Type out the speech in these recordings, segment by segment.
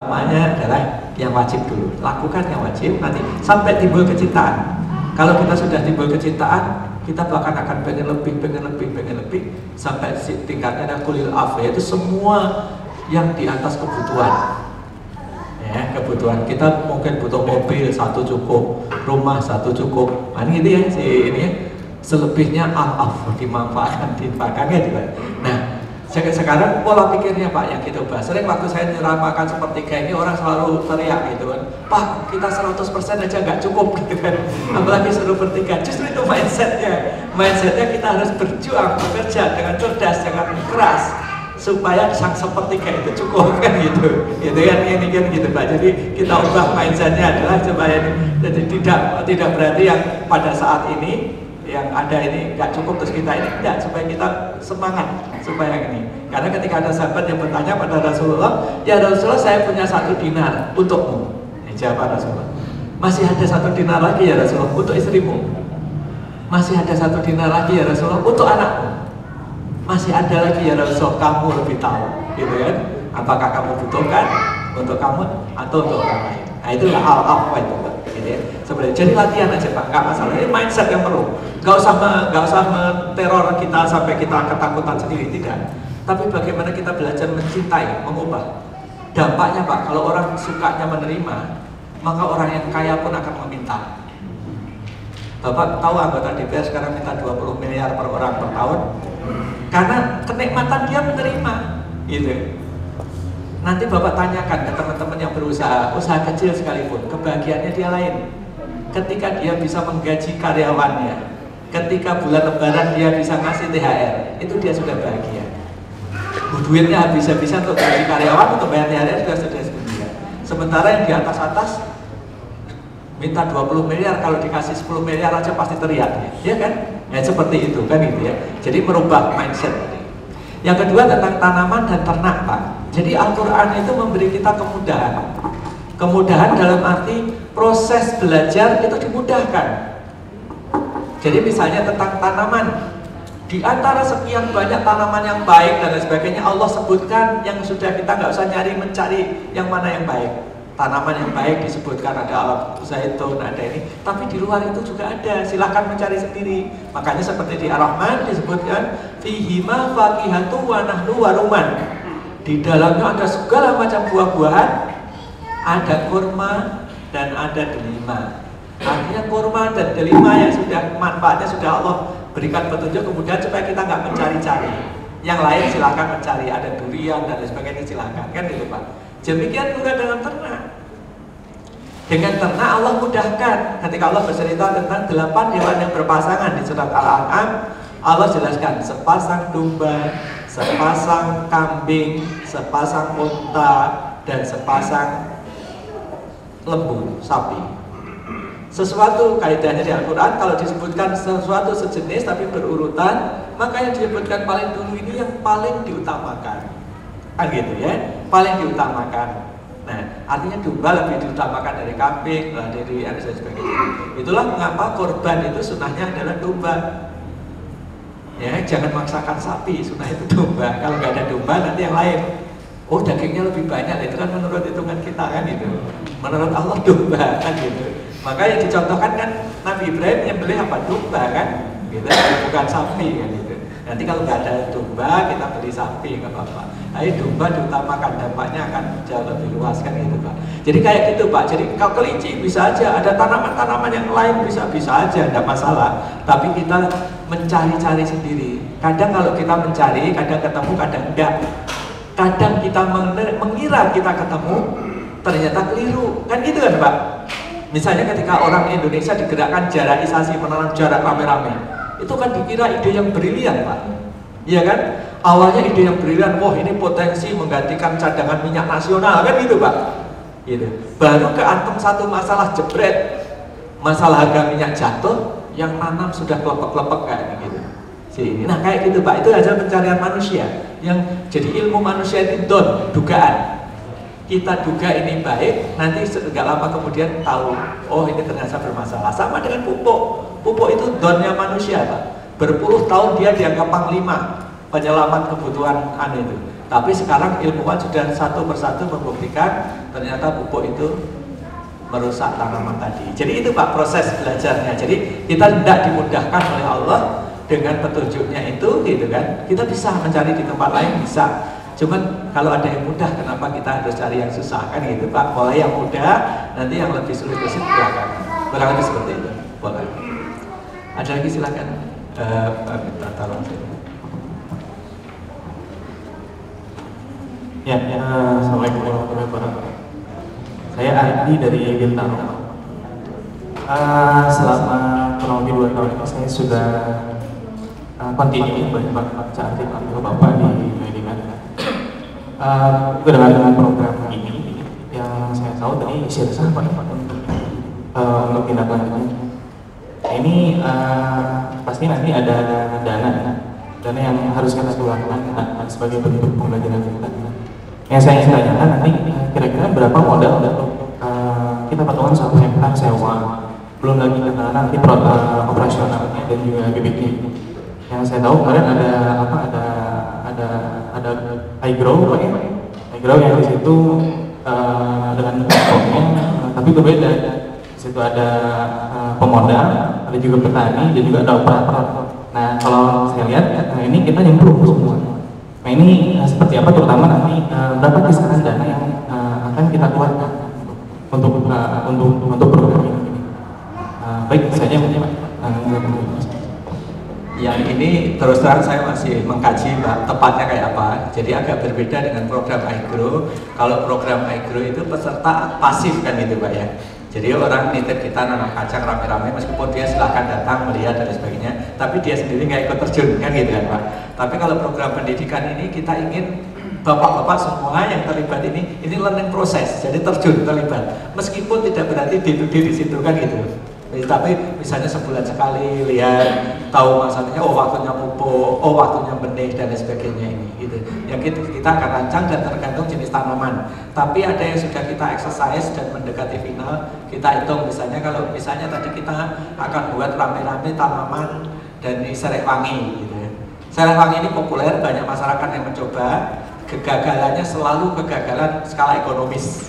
Pertamanya adalah yang wajib dulu, lakukan yang wajib, nanti sampai timbul kecintaan. Kalau kita sudah timbul kecintaan, kita bahkan akan pengen lebih, sampai tingkatnya ada kulil af, yaitu semua yang di atas kebutuhan. Ya, kebutuhan kita mungkin butuh mobil satu cukup, rumah satu cukup, ini gitu ya, ini ya. Selebihnya al-af, dimanfaatkan ya juga. Nah, sekarang pola pikirnya Pak yang kita bahas. Sering waktu saya nyeramakan sepertiga ini orang selalu teriak gitu kan, Pak kita 100% aja nggak cukup gitu kan, apalagi suruh bertiga. Justru itu mindsetnya kita harus berjuang, bekerja dengan cerdas, dengan keras supaya sang sepertiga itu cukup kan gitu kan, ini kan gitu Pak. Jadi kita ubah mindsetnya adalah supaya jadi tidak berarti yang pada saat ini yang ada ini nggak cukup terus kita ini tidak, supaya kita semangat supaya ini. Karena ketika ada sahabat yang bertanya pada Rasulullah, ya Rasulullah saya punya 1 dinar untukmu. Jawab Rasulullah, masih ada 1 dinar lagi ya Rasulullah untuk istrimu, masih ada 1 dinar lagi ya Rasulullah untuk anakmu, masih ada lagi ya Rasulullah, kamu lebih tahu gitu kan, apakah kamu butuhkan untuk kamu atau untuk orang lain. Nah itulah al-afwa itu Pak. Sebenarnya jadi latihan aja Pak, nggak masalah. Ini mindset yang perlu. Nggak usah menteror kita sampai kita ketakutan sendiri, tidak. Tapi bagaimana kita belajar mencintai, mengubah. Dampaknya Pak, kalau orang sukanya menerima, maka orang yang kaya pun akan meminta. Bapak tahu anggota DPR sekarang minta 20 miliar per orang per tahun, karena kenikmatan dia menerima, gitu. Nanti Bapak tanyakan ke teman-teman yang berusaha, usaha kecil sekalipun, kebahagiaannya dia lain. Ketika dia bisa menggaji karyawannya, ketika bulan lebaran dia bisa ngasih THR, itu dia sudah bahagia. Duitnya habis-habisan untuk gaji karyawan, untuk bayar THR sudah sedia. Sementara yang di atas-atas minta 20 miliar, kalau dikasih 10 miliar aja pasti teriak, ya kan? Ya seperti itu kan gitu ya. Jadi merubah mindset. Yang kedua tentang tanaman dan ternak Pak. Jadi Al-Quran itu memberi kita kemudahan. Kemudahan dalam arti proses belajar itu dimudahkan. Jadi misalnya tentang tanaman, di antara sekian banyak tanaman yang baik dan lain sebagainya, Allah sebutkan yang sudah kita nggak usah mencari yang mana yang baik. Tanaman yang baik disebutkan ada alam zaitun, ada ini, tapi di luar itu juga ada, silahkan mencari sendiri. Makanya seperti di Ar-Rahman disebutkan fihima fakihatu wa nahlu wa ruman. Di dalamnya ada segala macam buah-buahan, ada kurma dan ada delima. Artinya kurma dan delima yang sudah manfaatnya sudah Allah berikan petunjuk, kemudian supaya kita nggak mencari-cari. Yang lain silahkan mencari, ada durian dan lain sebagainya silahkan, kan gitu Pak. Demikian juga dengan ternak. Dengan ternak Allah mudahkan. Ketika Allah bercerita tentang 8 hewan yang berpasangan di surat Al-An'am, Allah jelaskan sepasang domba, sepasang kambing, sepasang unta, dan sepasang lembu, sapi. Sesuatu kaidahnya di Al-Quran, kalau disebutkan sesuatu sejenis tapi berurutan, maka yang disebutkan paling dulu ini yang paling diutamakan. Kan gitu ya, paling diutamakan. Nah, artinya domba lebih diutamakan dari kambing, dari dan sebagainya. Itulah mengapa korban itu sunnahnya adalah domba. Ya, jangan maksakan sapi, sunnah itu domba. Kalau nggak ada domba nanti yang lain. Oh, dagingnya lebih banyak, itu kan menurut hitungan kita kan itu. Menurut Allah domba kan gitu. Maka yang dicontohkan kan Nabi Ibrahim yang beli apa? Domba kan, gitu, bukan sapi kan gitu. Nanti kalau nggak ada domba kita beli sapi nggak apa-apa. Tapi domba diutamakan, dampaknya akan jauh lebih luas kan gitu Pak. Jadi kayak gitu Pak. Jadi kalau kelinci bisa aja, ada tanaman-tanaman yang lain bisa aja, tidak masalah. Tapi kita mencari-cari sendiri. Kadang kalau kita mencari, kadang ketemu, kadang enggak. Kadang kita mengira kita ketemu, ternyata keliru. Kan gitu kan Pak. Misalnya ketika orang Indonesia digerakkan jaraisasi, menanam jarak rame-rame, itu kan dikira ide yang brilian Pak. Iya kan? Awalnya ide yang brilian, wah ini potensi menggantikan cadangan minyak nasional kan gitu Pak. Gitu. Baru keantem satu masalah jebret, masalah harga minyak jatuh, yang nanam sudah kelepek-kelepek kayak gitu. Nah kayak gitu Pak, itu hasil pencarian manusia. Yang jadi ilmu manusia itu dugaan. Kita duga ini baik, nanti nggak lama kemudian tahu, oh ini ternyata bermasalah. Sama dengan pupuk. Pupuk itu donnya manusia Pak. Berpuluh tahun dia dianggap panglima penyelamat kebutuhan itu. Tapi sekarang ilmuwan sudah satu persatu membuktikan ternyata pupuk itu merusak tanaman tadi. Jadi itu Pak proses belajarnya. Jadi kita tidak dimudahkan oleh Allah dengan petunjuknya itu, gitu kan. Kita bisa mencari di tempat lain, bisa. Cuman kalau ada yang mudah, kenapa kita harus cari yang susah, kan gitu Pak. Mulai yang mudah, nanti yang lebih sulit belakangan. Kurang lebih seperti itu. Boleh. Ada lagi silakan. Minta tolong. Ya, Assalamualaikum warahmatullahi wabarakatuh. Saya Adi dari Bintaro. Selama kurang lebih 2 tahun ini saya sudah continue baca artikel Bapak di Mediman. Dengan program ini yang saya tahu tadi siapa Pak untuk tindak lanjutnya. Ini pasti nanti ada dana yang harus kita keluarkan sebagai bentuk pembelajaran kita. Yang saya ingin tanyakan nanti kira-kira berapa modal untuk kita patungan 1 hektar sewa, belum lagi nanti operasionalnya dan juga bibitnya. Yang saya tahu kemarin ada iGrow Pak ya, iGrow yang di situ dengan pokoknya tapi berbeda. Di situ ada pemodal, ada juga petani dan juga ada operator. Nah kalau saya lihat ini kita nyemplung semua. Nah ini seperti apa terutama nanti berapa kisaran dana yang akan kita keluarkan untuk program ini. Baik saja yang ini terus terang saya masih mengkaji Mbak, tepatnya kayak apa. Jadi agak berbeda dengan program iGrow. Kalau program iGrow itu peserta pasif kan gitu Pak ya. Jadi orang nitip kita nanam kacang rame-rame, meskipun dia silahkan datang melihat dan sebagainya, tapi dia sendiri nggak ikut terjun kan gitu kan Pak. Tapi kalau program pendidikan ini kita ingin bapak-bapak semua yang terlibat ini learning proses, jadi terjun terlibat, meskipun tidak berarti di situ kan gitu. Tapi misalnya sebulan sekali lihat, tahu masalahnya, oh waktunya pupuk, oh waktunya benih dan sebagainya ini gitu. Yang kita akan rancang dan tergantung jenis tanaman. Tapi ada yang sudah kita exercise dan mendekati final, kita hitung misalnya kalau misalnya tadi kita akan buat rame-rame tanaman dan serai wangi gitu ya. Serai wangi ini populer, banyak masyarakat yang mencoba. Kegagalannya selalu kegagalan skala ekonomis.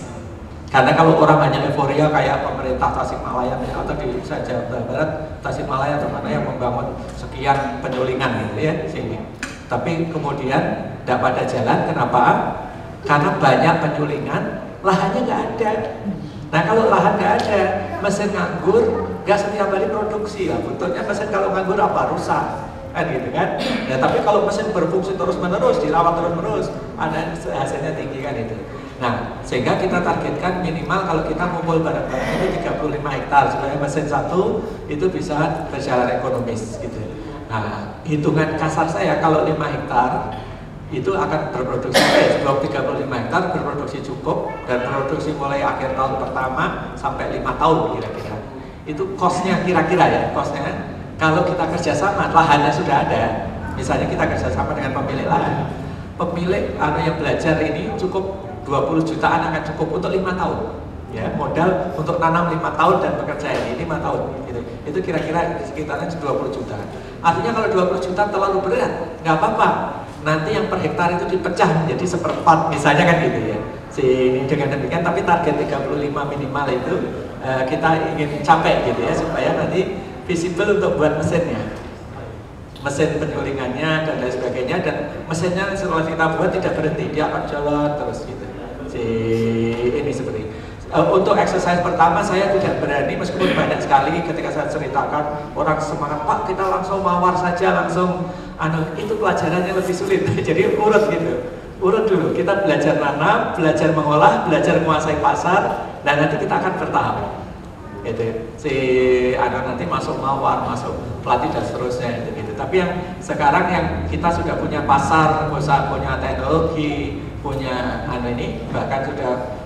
Karena kalau orang hanya euforia kayak pemerintah Tasikmalaya atau di Jawa Barat, Tasikmalaya atau mana yang membangun sekian penyulingan gitu ya sini. Tapi kemudian tidak pada jalan, kenapa? Karena banyak penyulingan, lahannya nggak ada. Nah kalau lahan nggak ada, mesin nganggur, nggak setiap hari produksi lah. Bentuknya mesin kalau nganggur apa? Rusak. Kan gitu kan. Nah tapi kalau mesin berfungsi terus-menerus, dirawat terus-menerus, ada hasilnya tinggi kan itu. Nah, sehingga kita targetkan minimal kalau kita ngumpul barang-barang itu 35 hektar supaya mesin satu itu bisa berjalan ekonomis gitu. Nah, hitungan kasar saya kalau 5 hektar itu akan berproduksi 35 hektar berproduksi cukup dan produksi mulai akhir tahun pertama sampai 5 tahun kira-kira. Itu cost-nya kira-kira ya, cost-nya kalau kita kerjasama, lahannya sudah ada. Misalnya kita kerjasama dengan pemilik lahan, pemilik yang belajar ini cukup 20 jutaan akan cukup untuk 5 tahun ya, modal untuk nanam 5 tahun dan bekerja ini 5 tahun gitu. Itu kira-kira sekitarnya 20 juta. Artinya kalau 20 juta terlalu berat, nggak apa-apa, nanti yang per hektar itu dipecah menjadi 1/4 misalnya kan gitu ya. Dengan demikian, tapi target 35 minimal itu kita ingin capai gitu ya, supaya nanti visible untuk buat mesinnya, mesin penyulingannya dan lain sebagainya, dan mesinnya setelah kita buat tidak berhenti, dia akan jalan terus gitu. Ini seperti untuk exercise pertama saya tidak berani, meskipun banyak sekali ketika saya ceritakan orang semangat, Pak kita langsung mawar saja langsung itu pelajarannya lebih sulit. Jadi urut gitu, urut dulu, kita belajar nanam, belajar mengolah, belajar menguasai pasar, dan nanti kita akan bertahap gitu. Nanti masuk mawar, masuk pelatih dan seterusnya gitu. Tapi yang sekarang yang kita sudah punya pasar, punya teknologi, punya ini, bahkan sudah